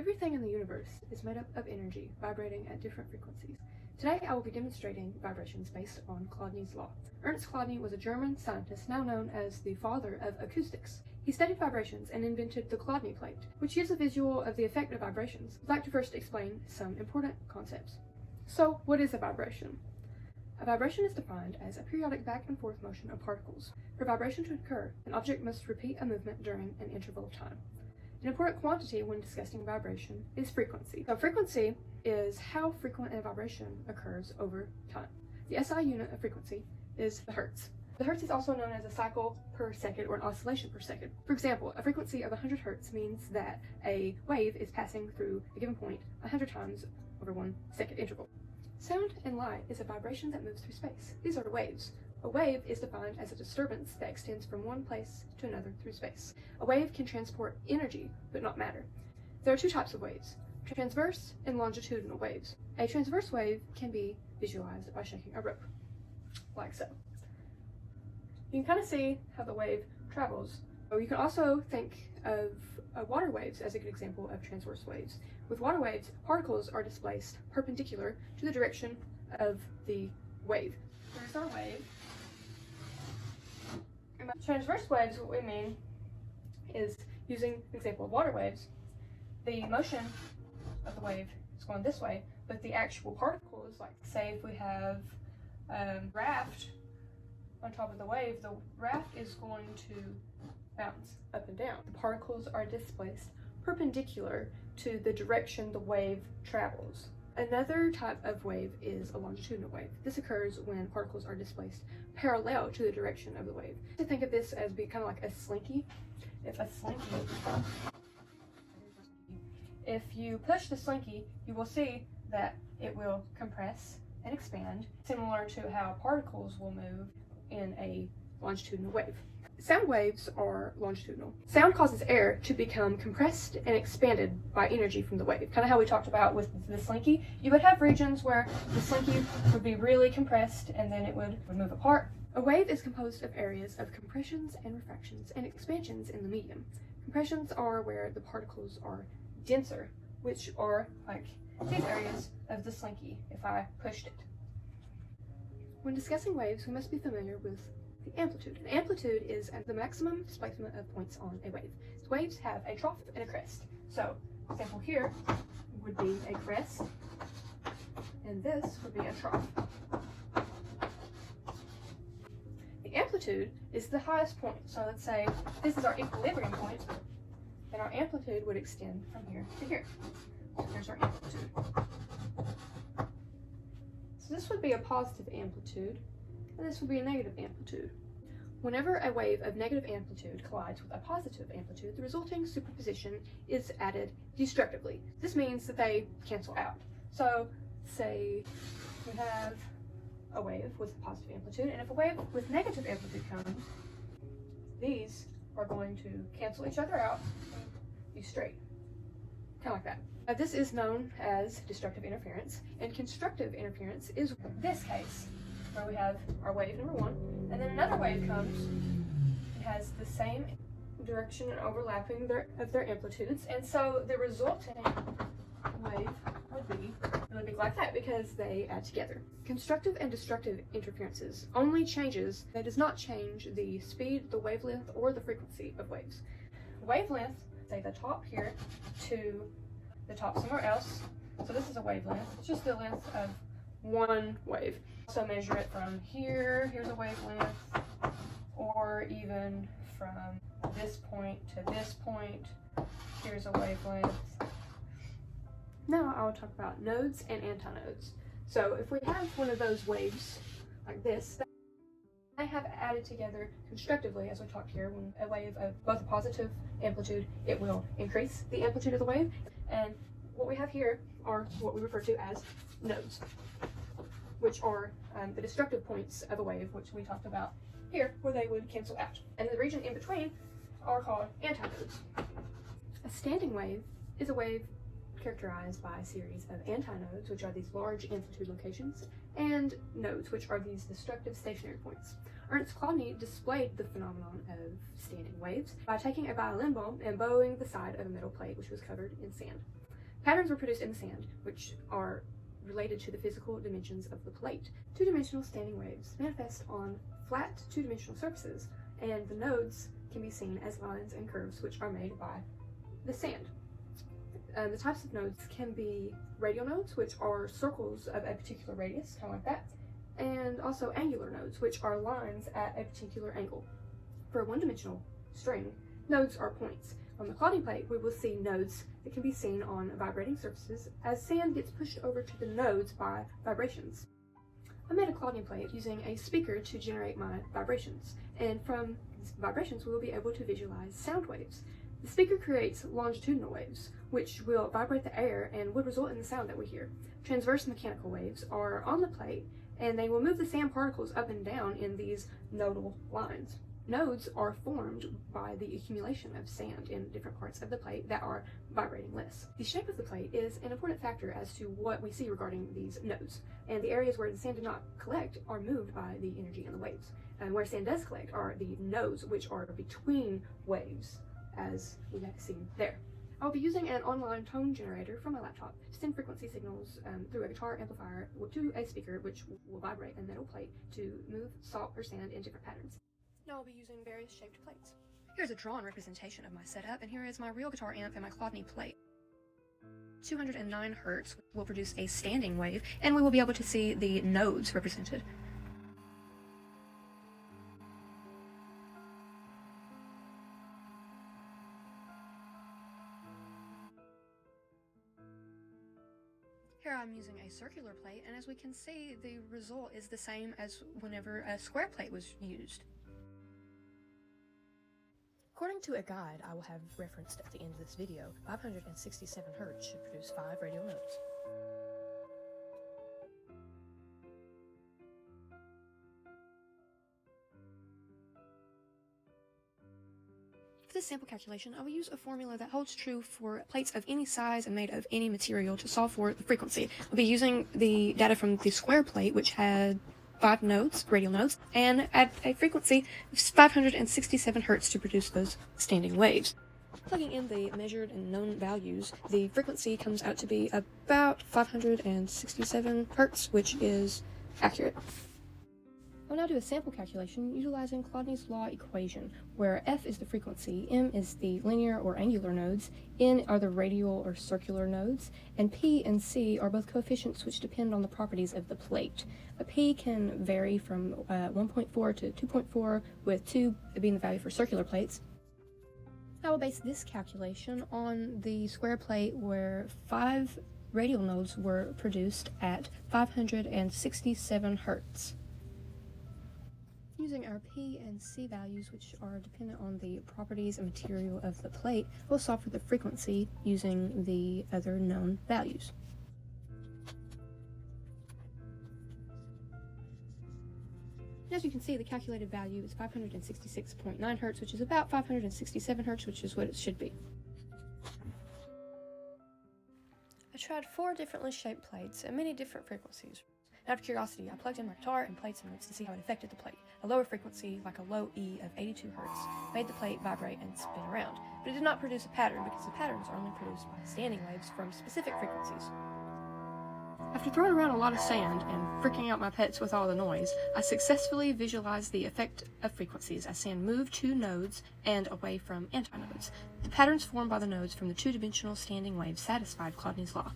Everything in the universe is made up of energy vibrating at different frequencies. Today I will be demonstrating vibrations based on Chladni's law. Ernst Chladni was a German scientist now known as the father of acoustics. He studied vibrations and invented the Chladni plate, which gives a visual of the effect of vibrations. I'd like to first explain some important concepts. So, what is a vibration? A vibration is defined as a periodic back and forth motion of particles. For vibration to occur, an object must repeat a movement during an interval of time. An important quantity when discussing vibration is frequency. So frequency is how frequent a vibration occurs over time. The SI unit of frequency is the hertz. The hertz is also known as a cycle per second or an oscillation per second. For example, a frequency of 100 hertz means that a wave is passing through a given point 100 times over 1 second interval. Sound and light is a vibration that moves through space. These are waves. A wave is defined as a disturbance that extends from one place to another through space. A wave can transport energy, but not matter. There are two types of waves, transverse and longitudinal waves. A transverse wave can be visualized by shaking a rope, like so. You can kind of see how the wave travels. You can also think of water waves as a good example of transverse waves. With water waves, particles are displaced perpendicular to the direction of the wave. Here's our wave. Transverse waves, what we mean is, using the example of water waves, the motion of the wave is going this way, but the actual particles, like say if we have a raft on top of the wave, the raft is going to bounce up and down. The particles are displaced perpendicular to the direction the wave travels. Another type of wave is a longitudinal wave. This occurs when particles are displaced parallel to the direction of the wave. To think of this as being kind of like a slinky. If you push the slinky, you will see that it will compress and expand, similar to how particles will move in a longitudinal wave. Sound waves are longitudinal. Sound causes air to become compressed and expanded by energy from the wave. Kind of how we talked about with the slinky. You would have regions where the slinky would be really compressed and then it would move apart. A wave is composed of areas of compressions and refractions and expansions in the medium. Compressions are where the particles are denser, which are like these areas of the slinky if I pushed it. When discussing waves, we must be familiar with the amplitude. An amplitude is the maximum displacement of points on a wave. So waves have a trough and a crest. So, for example, here would be a crest, and this would be a trough. The amplitude is the highest point. So let's say this is our equilibrium point, and our amplitude would extend from here to here. So here's our amplitude. So this would be a positive amplitude, and this would be a negative amplitude. Whenever a wave of negative amplitude collides with a positive amplitude, the resulting superposition is added destructively. This means that they cancel out. So, say we have a wave with a positive amplitude, and if a wave with negative amplitude comes, these are going to cancel each other out and be straight. Kind of like that. This is known as destructive interference, and constructive interference is this case, where we have our wave number one, and then another wave comes and has the same direction and overlapping of their amplitudes, and so the resulting wave would be like that because they add together. Constructive and destructive interferences only changes, that does not change the speed, the wavelength, or the frequency of waves. Wavelength, say the top here to the top somewhere else, so this is a wavelength, it's just the length of one wave. So measure it from here, here's a wavelength, or even from this point to this point, here's a wavelength. Now I will talk about nodes and antinodes. So if we have one of those waves like this, they have added together constructively, as we talked here. When a wave of both a positive amplitude, it will increase the amplitude of the wave. And what we have here are what we refer to as nodes, which are the destructive points of a wave, which we talked about here, where they would cancel out. And the region in between are called antinodes. A standing wave is a wave characterized by a series of antinodes, which are these large amplitude locations, and nodes, which are these destructive stationary points. Ernst Chladni displayed the phenomenon of standing waves by taking a violin bow and bowing the side of a metal plate which was covered in sand. Patterns were produced in the sand, which are related to the physical dimensions of the plate. Two-dimensional standing waves manifest on flat two-dimensional surfaces, and the nodes can be seen as lines and curves which are made by the sand. The types of nodes can be radial nodes, which are circles of a particular radius, kind of like that, and also angular nodes, which are lines at a particular angle. For a one-dimensional string, nodes are points. On the clouding plate, we will see nodes that can be seen on vibrating surfaces as sand gets pushed over to the nodes by vibrations. I made a clouding plate using a speaker to generate my vibrations, and from these vibrations we will be able to visualize sound waves. The speaker creates longitudinal waves, which will vibrate the air and would result in the sound that we hear. Transverse mechanical waves are on the plate, and they will move the sand particles up and down in these nodal lines. Nodes are formed by the accumulation of sand in different parts of the plate that are vibrating less. The shape of the plate is an important factor as to what we see regarding these nodes, and the areas where the sand did not collect are moved by the energy in the waves. And where sand does collect are the nodes, which are between waves, as we have seen there. I'll be using an online tone generator from my laptop to send frequency signals through a guitar amplifier to a speaker, which will vibrate a metal plate to move salt or sand in different patterns. Now I'll be using various shaped plates. Here's a drawn representation of my setup, and here is my real guitar amp and my Chladni plate. 209 Hertz will produce a standing wave, and we will be able to see the nodes represented. Here I'm using a circular plate, and as we can see, the result is the same as whenever a square plate was used. According to a guide I will have referenced at the end of this video, 567 Hz should produce 5 radial notes. For this sample calculation, I will use a formula that holds true for plates of any size and made of any material to solve for the frequency. I'll be using the data from the square plate, which had 5 nodes, radial nodes, and at a frequency of 567 Hz to produce those standing waves. Plugging in the measured and known values, the frequency comes out to be about 567 Hz, which is accurate. I'll now do a sample calculation utilizing Chladni's law equation, where F is the frequency, M is the linear or angular nodes, N are the radial or circular nodes, and P and C are both coefficients which depend on the properties of the plate. A P can vary from 1.4 to 2.4, with 2 being the value for circular plates. I will base this calculation on the square plate where 5 radial nodes were produced at 567 Hz. Using our P and C values, which are dependent on the properties and material of the plate, we'll solve for the frequency using the other known values. As you can see, the calculated value is 566.9 Hz, which is about 567 Hz, which is what it should be. I tried 4 differently shaped plates at many different frequencies. Out of curiosity, I plugged in my guitar and played some notes to see how it affected the plate. A lower frequency, like a low E of 82 Hz, made the plate vibrate and spin around, but it did not produce a pattern because the patterns are only produced by standing waves from specific frequencies. After throwing around a lot of sand and freaking out my pets with all the noise, I successfully visualized the effect of frequencies as sand moved to nodes and away from antinodes. The patterns formed by the nodes from the two-dimensional standing waves satisfied Chladni's law.